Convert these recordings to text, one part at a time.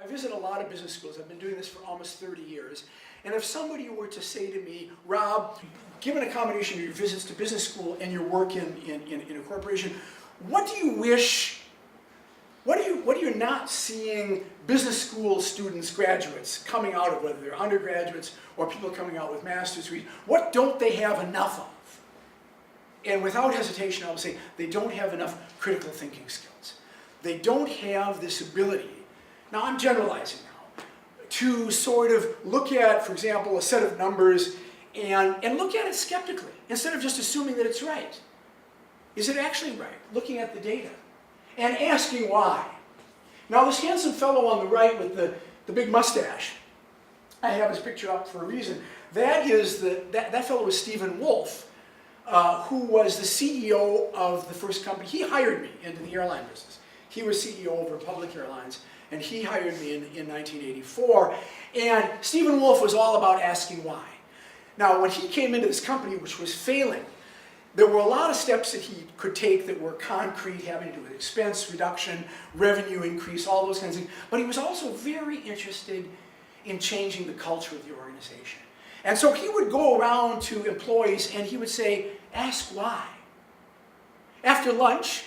I visit a lot of business schools. I've been doing this for almost 30 years. And if somebody were to say to me, Rob, given a combination of your visits to business school and your work in a corporation, what do you wish, what are you not seeing business school students, graduates, coming out of, whether they're undergraduates or people coming out with master's degrees, what don't they have enough of? And without hesitation, I will say they don't have enough critical thinking skills. They don't have this ability, now I'm generalizing now, to sort of look at, for example, a set of numbers and look at it skeptically, instead of just assuming that it's right. Is it actually right? Looking at the data and asking why. Now this handsome fellow on the right with the big mustache, I have his picture up for a reason. That fellow was Stephen Wolf, who was the CEO of the first company. He hired me into the airline business. He was CEO of Republic Airlines, and he hired me in 1984. And Stephen Wolf was all about asking why. Now, when he came into this company, which was failing, there were a lot of steps that he could take that were concrete, having to do with expense reduction, revenue increase, all those kinds of things. But he was also very interested in changing the culture of the organization. And so he would go around to employees and he would say, ask why. After lunch,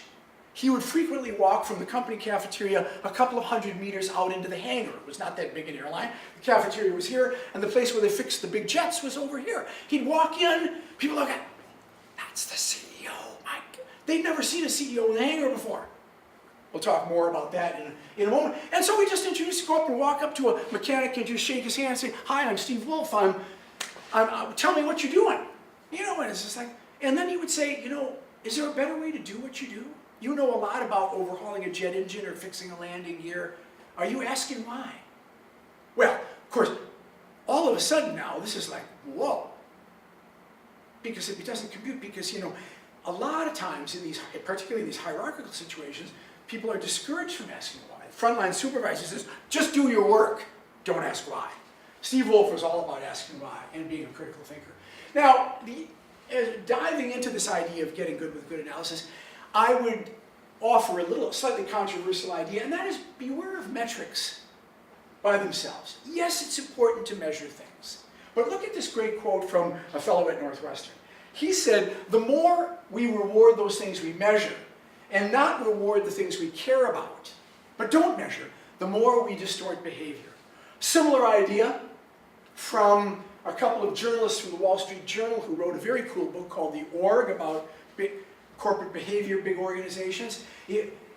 he would frequently walk from the company cafeteria a couple of 100 meters out into the hangar. It was not that big an airline. The cafeteria was here, and the place where they fixed the big jets was over here. He'd walk in, people look at, that's the CEO. They'd never seen a CEO in the hangar before. We'll talk more about that in a moment. And so we just introduced, go up and walk up to a mechanic and just shake his hand and say, hi, I'm Steve Wolf. Tell me what you're doing. You know, and it's just like, and then he would say, you know, is there a better way to do what you do? You know a lot about overhauling a jet engine or fixing a landing gear. Are you asking why? Well, of course, all of a sudden now, this is like, whoa. Because it doesn't compute, because, you know, a lot of times in these, particularly in these hierarchical situations, people are discouraged from asking why. Frontline supervisor says, just do your work, don't ask why. Steve Wolf was all about asking why and being a critical thinker. Now, diving into this idea of getting good with good analysis, I would offer a slightly controversial idea, and that is beware of metrics by themselves. Yes, it's important to measure things, but look at this great quote from a fellow at Northwestern. He said, the more we reward those things we measure and not reward the things we care about, but don't measure, the more we distort behavior. Similar idea from a couple of journalists from the Wall Street Journal who wrote a very cool book called The Org about corporate behavior, big organizations.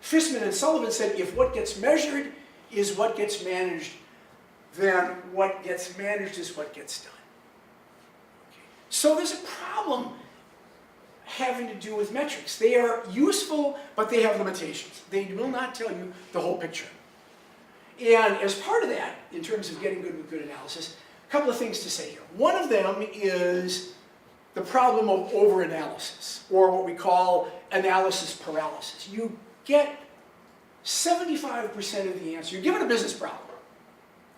Fissman and Sullivan said, if what gets measured is what gets managed, then what gets managed is what gets done. Okay. So there's a problem having to do with metrics. They are useful, but they have limitations. They will not tell you the whole picture. And as part of that, in terms of getting good with good analysis, a couple of things to say here. One of them is the problem of over-analysis, or what we call analysis paralysis. You get 75% of the answer. You're given a business problem,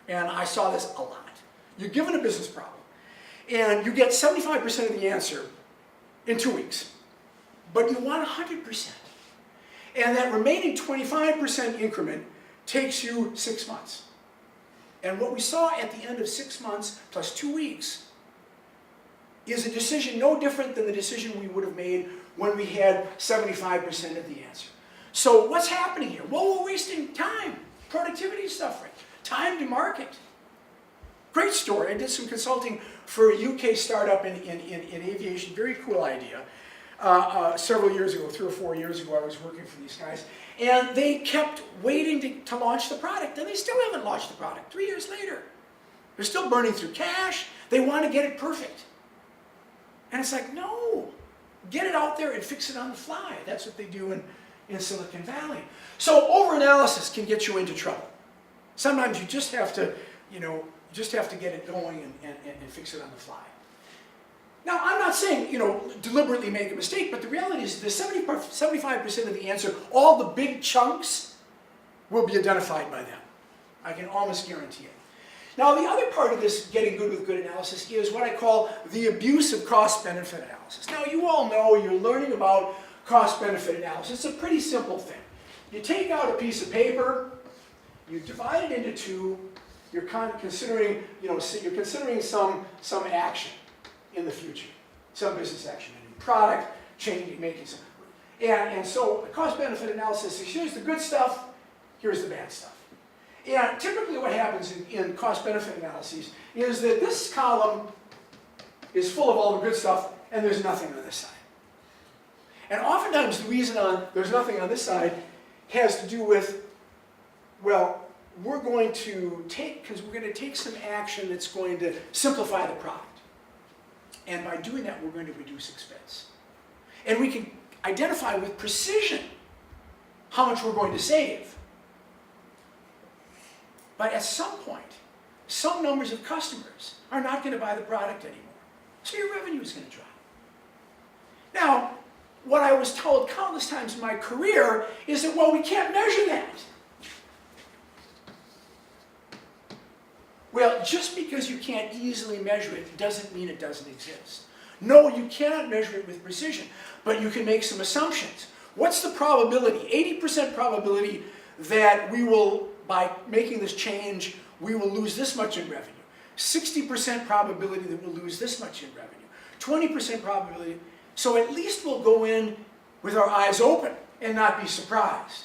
and I saw this a lot. You're given a business problem, and you get 75% of the answer in 2 weeks, but you want 100%. And that remaining 25% increment takes you 6 months. And what we saw at the end of 6 months plus 2 weeks is a decision no different than the decision we would have made when we had 75% of the answer. So what's happening here? Well, we're wasting time. Productivity is suffering. Time to market. Great story. I did some consulting for a UK startup in aviation. Very cool idea. Several years ago, 3 or 4 years ago, I was working for these guys. And they kept waiting to launch the product. And they still haven't launched the product 3 years later. They're still burning through cash. They want to get it perfect. And it's like, no, get it out there and fix it on the fly. That's what they do in Silicon Valley. So overanalysis can get you into trouble. Sometimes you just have to, you know, get it going and fix it on the fly. Now, I'm not saying, you know, deliberately make a mistake, but the reality is the 75% of the answer, all the big chunks, will be identified by them. I can almost guarantee it. Now, the other part of this getting good with good analysis is what I call the abuse of cost-benefit analysis. Now, you all know, you're learning about cost-benefit analysis. It's a pretty simple thing. You take out a piece of paper, You divide it into two. You're kind of considering, you're considering some action in the future, some business action, a new product, changing, making some. And so cost-benefit analysis is here's the good stuff, here's the bad stuff. And typically what happens in cost-benefit analyses is that this column is full of all the good stuff and there's nothing on this side. And oftentimes the reason there's nothing on this side has to do with, well, we're going to take some action that's going to simplify the product. And by doing that, we're going to reduce expense. And we can identify with precision how much we're going to save. But at some point, some numbers of customers are not going to buy the product anymore. So your revenue is going to drop. Now, what I was told countless times in my career is that, well, we can't measure that. Well, just because you can't easily measure it doesn't mean it doesn't exist. No, you cannot measure it with precision, but you can make some assumptions. What's the probability? 80% probability that we will, by making this change, we will lose this much in revenue. 60% probability that we'll lose this much in revenue. 20% probability. So at least we'll go in with our eyes open and not be surprised.